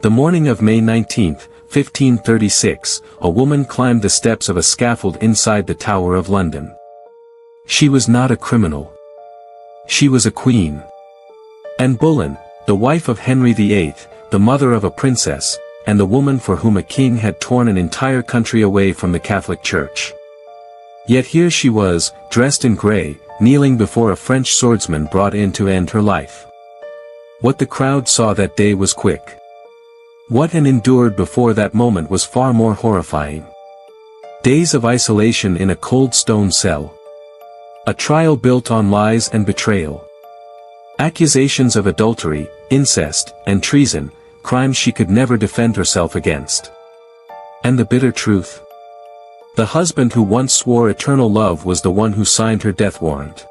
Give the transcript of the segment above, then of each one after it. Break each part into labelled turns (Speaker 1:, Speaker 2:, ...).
Speaker 1: The morning of May 19, 1536, a woman climbed the steps of a scaffold inside the Tower of London. She was not a criminal. She was a queen. Anne Boleyn, the wife of Henry VIII, the mother of a princess, and the woman for whom a king had torn an entire country away from the Catholic Church. Yet here she was, dressed in grey, kneeling before a French swordsman brought in to end her life. What the crowd saw that day was quick. What Anne endured before that moment was far more horrifying. Days of isolation in a cold stone cell. A trial built on lies and betrayal. Accusations of adultery, incest, and treason, crimes she could never defend herself against. And the bitter truth? The husband who once swore eternal love was the one who signed her death warrant.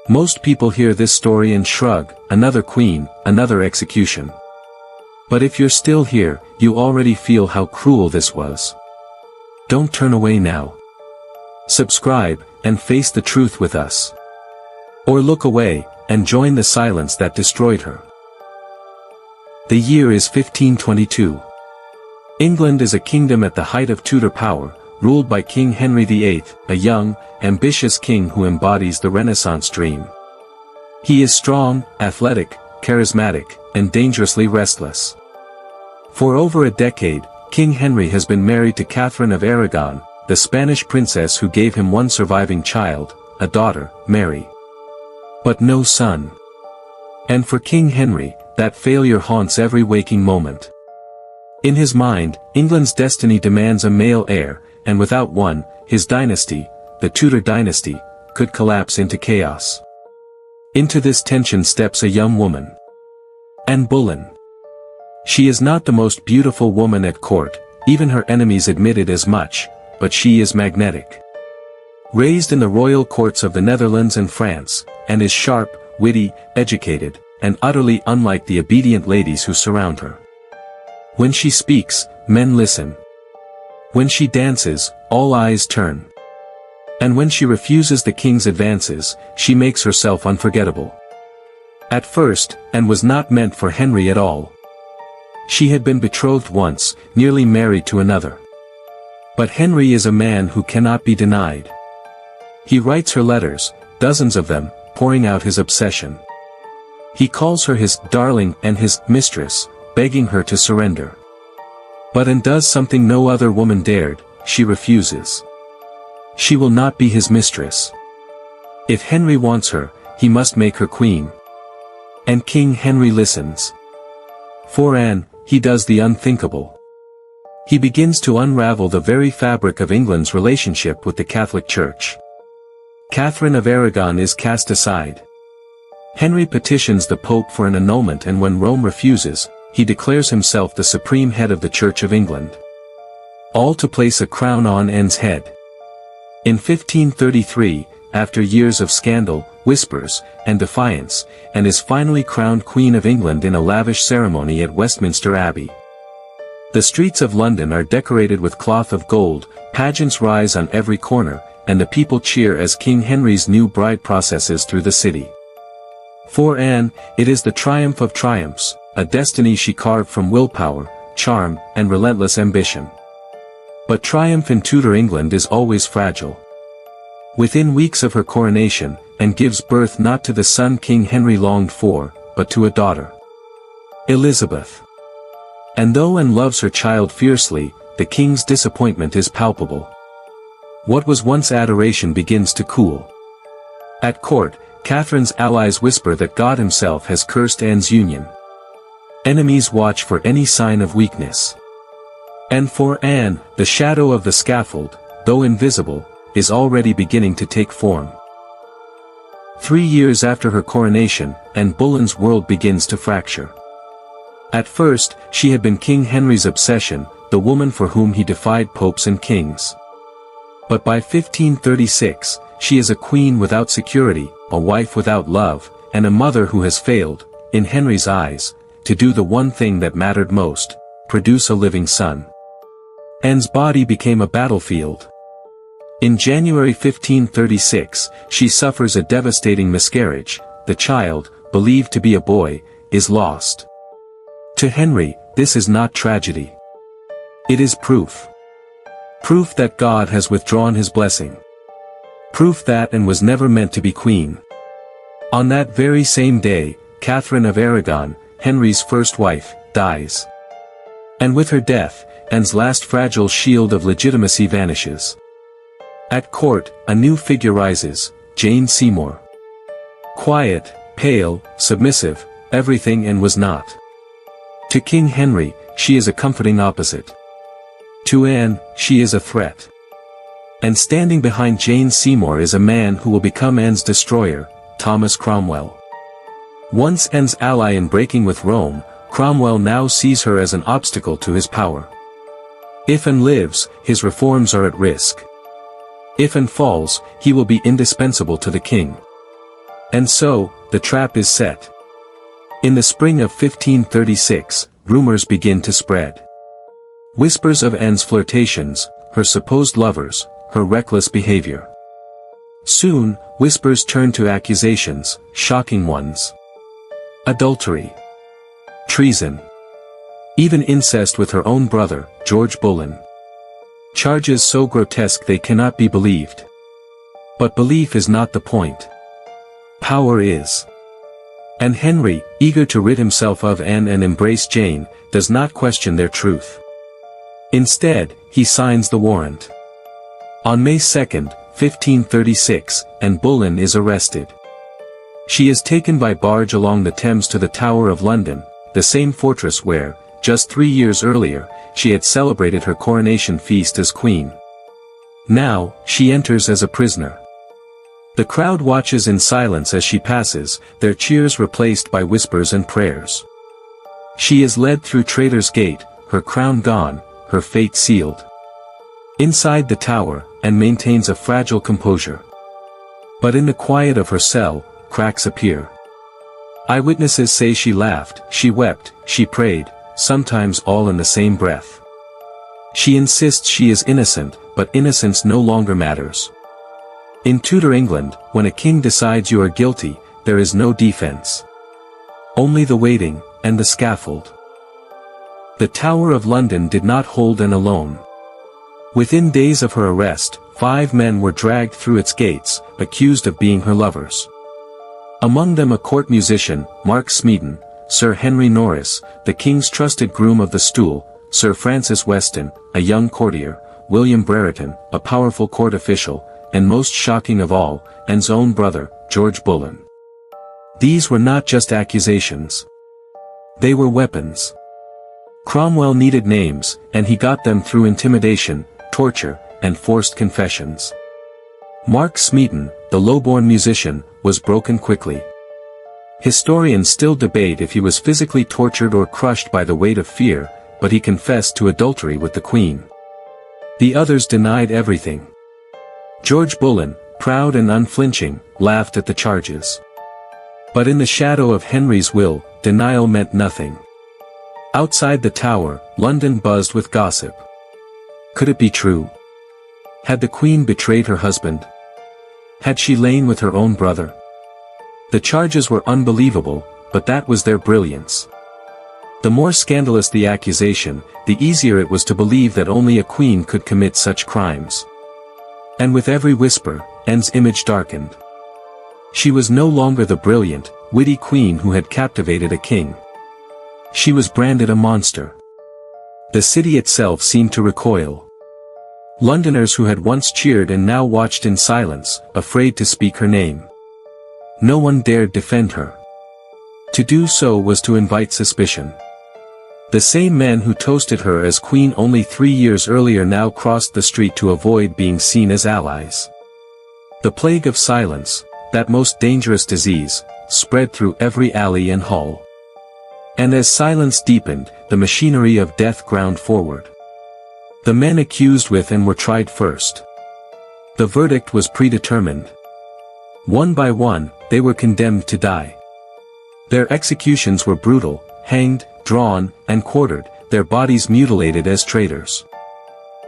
Speaker 1: Most people hear this story and shrug, another queen, another execution. But if you're still here, you already feel how cruel this was. Don't turn away now. Subscribe, and face the truth with us. Or look away, and join the silence that destroyed her. The year is 1522. England is a kingdom at the height of Tudor power, ruled by King Henry VIII, a young, ambitious king who embodies the Renaissance dream. He is strong, athletic, charismatic, and dangerously restless. For over a decade, King Henry has been married to Catherine of Aragon, the Spanish princess who gave him one surviving child, a daughter, Mary. But no son. And for King Henry, that failure haunts every waking moment. In his mind, England's destiny demands a male heir, and without one, his dynasty, the Tudor dynasty, could collapse into chaos. Into this tension steps a young woman. Anne Boleyn. She is not the most beautiful woman at court, even her enemies admitted as much, but she is magnetic. Raised in the royal courts of the Netherlands and France, and is sharp, witty, educated, and utterly unlike the obedient ladies who surround her. When she speaks, men listen. When she dances, all eyes turn. And when she refuses the king's advances, she makes herself unforgettable. At first, Anne was not meant for Henry at all. She had been betrothed once, nearly married to another. But Henry is a man who cannot be denied. He writes her letters, dozens of them, pouring out his obsession. He calls her his darling and his mistress, begging her to surrender. But Anne does something no other woman dared, she refuses. She will not be his mistress. If Henry wants her, he must make her queen. And King Henry listens. For Anne, he does the unthinkable. He begins to unravel the very fabric of England's relationship with the Catholic Church. Catherine of Aragon is cast aside. Henry petitions the Pope for an annulment, and when Rome refuses, he declares himself the supreme head of the Church of England. All to place a crown on Anne's head. In 1533, after years of scandal, whispers, and defiance, Anne is finally crowned Queen of England in a lavish ceremony at Westminster Abbey. The streets of London are decorated with cloth of gold, pageants rise on every corner, and the people cheer as King Henry's new bride processes through the city. For Anne, it is the triumph of triumphs, a destiny she carved from willpower, charm, and relentless ambition. But triumph in Tudor England is always fragile. Within weeks of her coronation, Anne gives birth not to the son King Henry longed for, but to a daughter. Elizabeth. And though Anne loves her child fiercely, the king's disappointment is palpable. What was once adoration begins to cool. At court, Catherine's allies whisper that God himself has cursed Anne's union. Enemies watch for any sign of weakness. And for Anne, the shadow of the scaffold, though invisible, is already beginning to take form. 3 years after her coronation, Anne Boleyn's world begins to fracture. At first, she had been King Henry's obsession, the woman for whom he defied popes and kings. But by 1536, she is a queen without security, a wife without love, and a mother who has failed, in Henry's eyes, to do the one thing that mattered most, produce a living son. Anne's body became a battlefield. In January 1536, she suffers a devastating miscarriage. The child, believed to be a boy, is lost. To Henry, this is not tragedy. It is proof. Proof that God has withdrawn his blessing. Proof that Anne was never meant to be queen. On that very same day, Catherine of Aragon, Henry's first wife, dies. And with her death, Anne's last fragile shield of legitimacy vanishes. At court, a new figure rises, Jane Seymour. Quiet, pale, submissive, everything Anne was not. To King Henry, she is a comforting opposite. To Anne, she is a threat. And standing behind Jane Seymour is a man who will become Anne's destroyer, Thomas Cromwell. Once Anne's ally in breaking with Rome, Cromwell now sees her as an obstacle to his power. If Anne lives, his reforms are at risk. If Anne falls, he will be indispensable to the king. And so, the trap is set. In the spring of 1536, rumors begin to spread. Whispers of Anne's flirtations, her supposed lovers, her reckless behavior. Soon, whispers turn to accusations, shocking ones. Adultery. Treason. Even incest with her own brother, George Boleyn. Charges so grotesque they cannot be believed. But belief is not the point. Power is. And Henry, eager to rid himself of Anne and embrace Jane, does not question their truth. Instead, he signs the warrant. On May 2, 1536, Anne Boleyn is arrested. She is taken by barge along the Thames to the Tower of London, the same fortress where, just 3 years earlier, she had celebrated her coronation feast as queen. Now, she enters as a prisoner. The crowd watches in silence as she passes, their cheers replaced by whispers and prayers. She is led through Traitor's Gate, her crown gone, her fate sealed. Inside the tower, Anne maintains a fragile composure. But in the quiet of her cell, cracks appear. Eyewitnesses say she laughed, she wept, she prayed, sometimes all in the same breath. She insists she is innocent, but innocence no longer matters. In Tudor England, when a king decides you are guilty, there is no defense. Only the waiting, and the scaffold. The Tower of London did not hold Anne alone. Within days of her arrest, 5 men were dragged through its gates, accused of being her lovers. Among them a court musician, Mark Smeaton, Sir Henry Norris, the king's trusted groom of the stool, Sir Francis Weston, a young courtier, William Brereton, a powerful court official, and most shocking of all, Anne's own brother, George Boleyn. These were not just accusations. They were weapons. Cromwell needed names, and he got them through intimidation, torture, and forced confessions. Mark Smeaton, the low-born musician, was broken quickly. Historians still debate if he was physically tortured or crushed by the weight of fear, but he confessed to adultery with the Queen. The others denied everything. George Boleyn, proud and unflinching, laughed at the charges. But in the shadow of Henry's will, denial meant nothing. Outside the Tower, London buzzed with gossip. Could it be true? Had the Queen betrayed her husband? Had she lain with her own brother? The charges were unbelievable, but that was their brilliance. The more scandalous the accusation, the easier it was to believe that only a queen could commit such crimes. And with every whisper, Anne's image darkened. She was no longer the brilliant, witty queen who had captivated a king. She was branded a monster. The city itself seemed to recoil. Londoners who had once cheered and now watched in silence, afraid to speak her name. No one dared defend her. To do so was to invite suspicion. The same men who toasted her as queen only 3 years earlier now crossed the street to avoid being seen as allies. The plague of silence, that most dangerous disease, spread through every alley and hall. And as silence deepened, the machinery of death ground forward. The men accused with and were tried first. The verdict was predetermined. One by one, they were condemned to die. Their executions were brutal, hanged, drawn, and quartered, their bodies mutilated as traitors.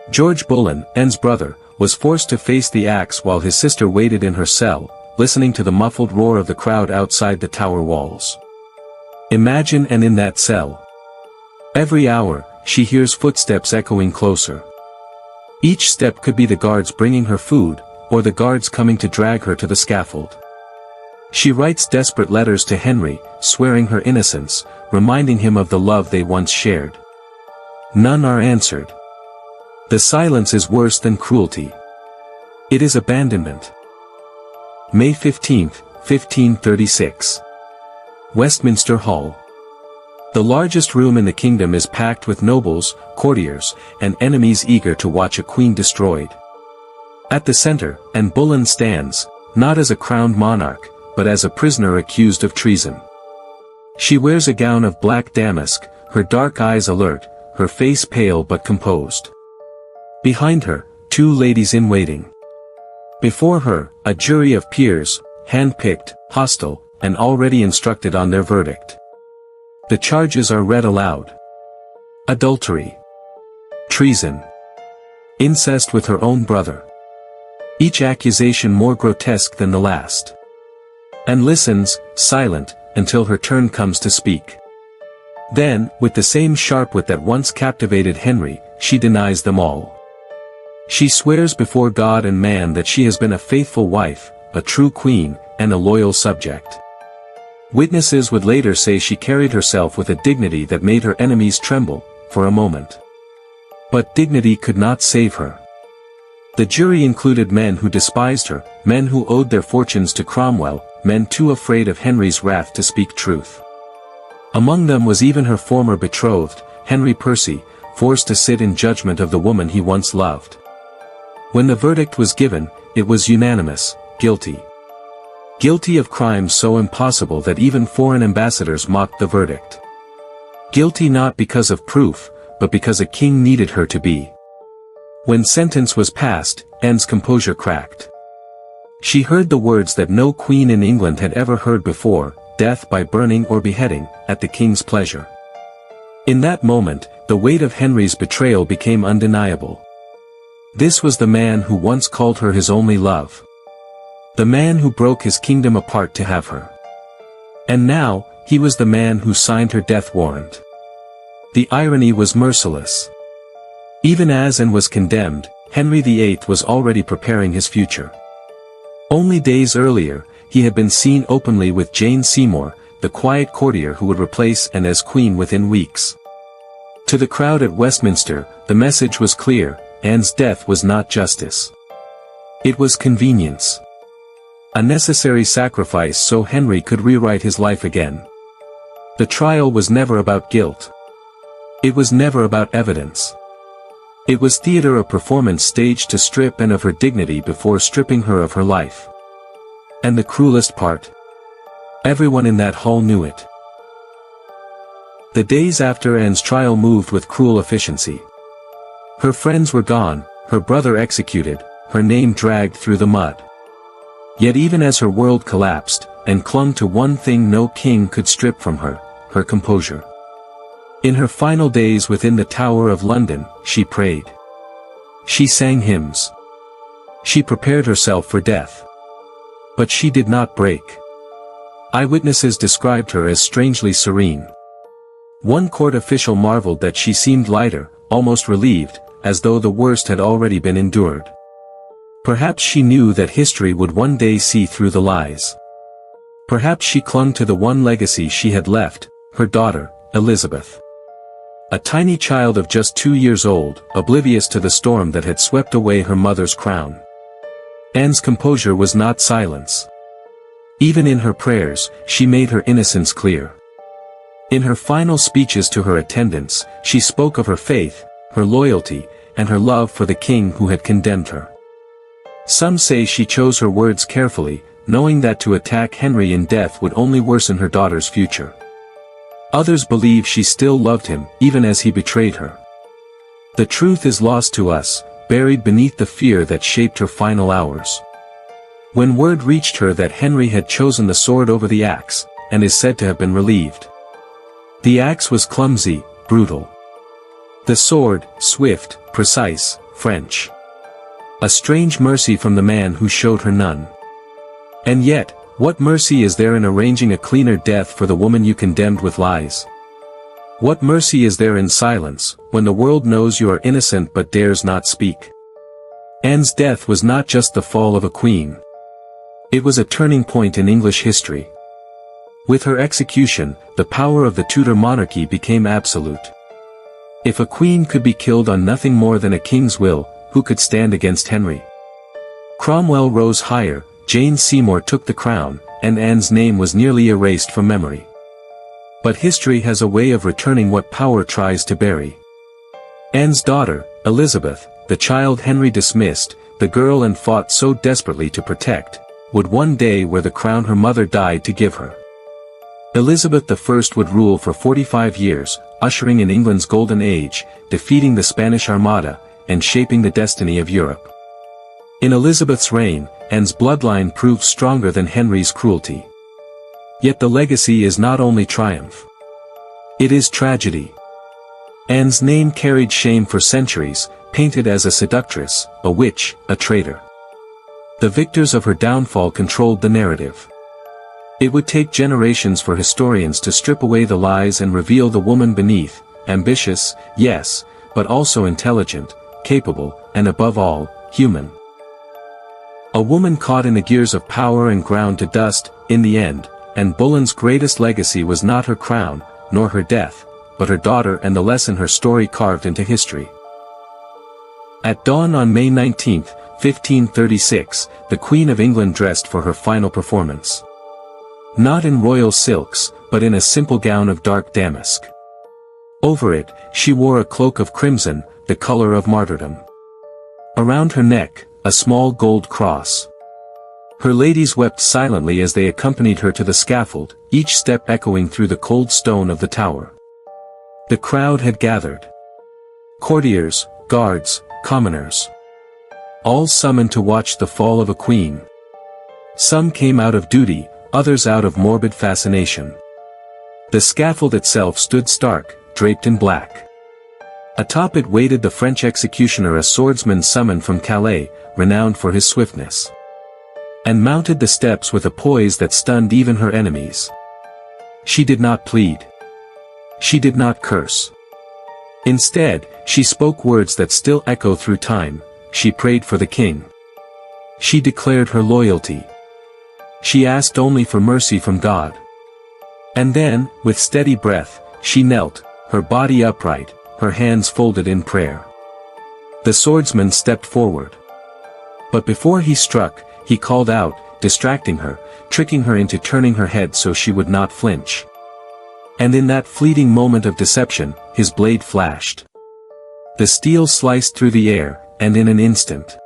Speaker 1: George Boleyn, Anne's brother, was forced to face the axe while his sister waited in her cell, listening to the muffled roar of the crowd outside the tower walls. Imagine Anne in that cell. Every hour, she hears footsteps echoing closer. Each step could be the guards bringing her food, or the guards coming to drag her to the scaffold. She writes desperate letters to Henry, swearing her innocence, reminding him of the love they once shared. None are answered. The silence is worse than cruelty. It is abandonment. May 15, 1536. Westminster Hall. The largest room in the kingdom is packed with nobles, courtiers, and enemies eager to watch a queen destroyed. At the center, Anne Boleyn stands, not as a crowned monarch, but as a prisoner accused of treason. She wears a gown of black damask, her dark eyes alert, her face pale but composed. Behind her, two ladies in waiting. Before her, a jury of peers, hand-picked, hostile, and already instructed on their verdict. The charges are read aloud. Adultery. Treason. Incest with her own brother. Each accusation more grotesque than the last. Anne listens, silent, until her turn comes to speak. Then, with the same sharp wit that once captivated Henry, she denies them all. She swears before God and man that she has been a faithful wife, a true queen, and a loyal subject. Witnesses would later say she carried herself with a dignity that made her enemies tremble, for a moment. But dignity could not save her. The jury included men who despised her, men who owed their fortunes to Cromwell, men too afraid of Henry's wrath to speak truth. Among them was even her former betrothed, Henry Percy, forced to sit in judgment of the woman he once loved. When the verdict was given, it was unanimous: guilty. Guilty of crimes so impossible that even foreign ambassadors mocked the verdict. Guilty not because of proof, but because a king needed her to be. When sentence was passed, Anne's composure cracked. She heard the words that no queen in England had ever heard before: death by burning or beheading, at the king's pleasure. In that moment, the weight of Henry's betrayal became undeniable. This was the man who once called her his only love. The man who broke his kingdom apart to have her. And now, he was the man who signed her death warrant. The irony was merciless. Even as Anne was condemned, Henry VIII was already preparing his future. Only days earlier, he had been seen openly with Jane Seymour, the quiet courtier who would replace Anne as queen within weeks. To the crowd at Westminster, the message was clear: Anne's death was not justice. It was convenience. A necessary sacrifice so Henry could rewrite his life again. The trial was never about guilt. It was never about evidence. It was theater, a performance staged to strip Anne of her dignity before stripping her of her life. And the cruelest part? Everyone in that hall knew it. The days after Anne's trial moved with cruel efficiency. Her friends were gone, her brother executed, her name dragged through the mud. Yet even as her world collapsed, Anne clung to one thing no king could strip from her: her composure. In her final days within the Tower of London, she prayed. She sang hymns. She prepared herself for death. But she did not break. Eyewitnesses described her as strangely serene. One court official marveled that she seemed lighter, almost relieved, as though the worst had already been endured. Perhaps she knew that history would one day see through the lies. Perhaps she clung to the one legacy she had left, her daughter, Elizabeth. A tiny child of just 2 years old, oblivious to the storm that had swept away her mother's crown. Anne's composure was not silence. Even in her prayers, she made her innocence clear. In her final speeches to her attendants, she spoke of her faith, her loyalty, and her love for the king who had condemned her. Some say she chose her words carefully, knowing that to attack Henry in death would only worsen her daughter's future. Others believe she still loved him, even as he betrayed her. The truth is lost to us, buried beneath the fear that shaped her final hours. When word reached her that Henry had chosen the sword over the axe, and is said to have been relieved. The axe was clumsy, brutal. The sword, swift, precise, French. A strange mercy from the man who showed her none. And yet, what mercy is there in arranging a cleaner death for the woman you condemned with lies? What mercy is there in silence, when the world knows you are innocent but dares not speak? Anne's death was not just the fall of a queen. It was a turning point in English history. With her execution, the power of the Tudor monarchy became absolute. If a queen could be killed on nothing more than a king's will, who could stand against Henry? Cromwell rose higher, Jane Seymour took the crown, and Anne's name was nearly erased from memory. But history has a way of returning what power tries to bury. Anne's daughter, Elizabeth, the child Henry dismissed, the girl and fought so desperately to protect, would one day wear the crown her mother died to give her. Elizabeth I would rule for 45 years, ushering in England's golden age, defeating the Spanish Armada, and shaping the destiny of Europe. In Elizabeth's reign, Anne's bloodline proved stronger than Henry's cruelty. Yet the legacy is not only triumph. It is tragedy. Anne's name carried shame for centuries, painted as a seductress, a witch, a traitor. The victors of her downfall controlled the narrative. It would take generations for historians to strip away the lies and reveal the woman beneath, ambitious, yes, but also intelligent, capable, and above all, human. A woman caught in the gears of power and ground to dust, in the end, and Boleyn's greatest legacy was not her crown, nor her death, but her daughter and the lesson her story carved into history. At dawn on May 19, 1536, the Queen of England dressed for her final performance. Not in royal silks, but in a simple gown of dark damask. Over it, she wore a cloak of crimson, the color of martyrdom. Around her neck, a small gold cross. Her ladies wept silently as they accompanied her to the scaffold, each step echoing through the cold stone of the tower. The crowd had gathered. Courtiers, guards, commoners. All summoned to watch the fall of a queen. Some came out of duty, others out of morbid fascination. The scaffold itself stood stark, draped in black. Atop it waited the French executioner, a swordsman summoned from Calais, renowned for his swiftness. And mounted the steps with a poise that stunned even her enemies. She did not plead. She did not curse. Instead, she spoke words that still echo through time. She prayed for the king. She declared her loyalty. She asked only for mercy from God. And then, with steady breath, she knelt, her body upright, her hands folded in prayer. The swordsman stepped forward. But before he struck, he called out, distracting her, tricking her into turning her head so she would not flinch. And in that fleeting moment of deception, his blade flashed. The steel sliced through the air, and in an instant,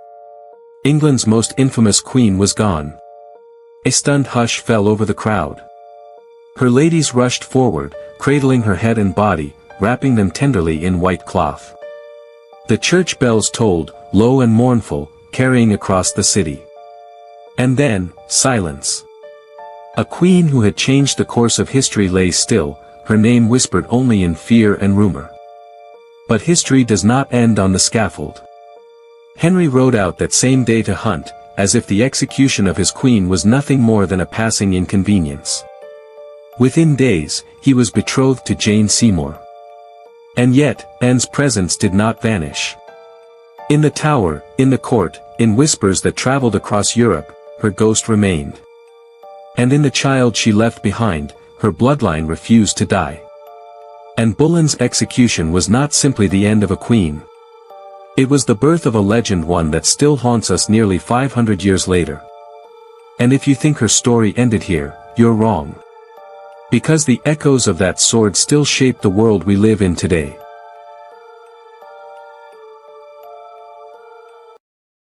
Speaker 1: England's most infamous queen was gone. A stunned hush fell over the crowd. Her ladies rushed forward, cradling her head and body, wrapping them tenderly in white cloth. The church bells tolled, low and mournful, carrying across the city. And then, silence. A queen who had changed the course of history lay still, her name whispered only in fear and rumor. But history does not end on the scaffold. Henry rode out that same day to hunt, as if the execution of his queen was nothing more than a passing inconvenience. Within days, he was betrothed to Jane Seymour. And yet, Anne's presence did not vanish. In the tower, in the court, in whispers that traveled across Europe, her ghost remained. And in the child she left behind, her bloodline refused to die. And Boleyn's execution was not simply the end of a queen. It was the birth of a legend, one that still haunts us nearly 500 years later. And if you think her story ended here, you're wrong. Because the echoes of that sword still shape the world we live in today.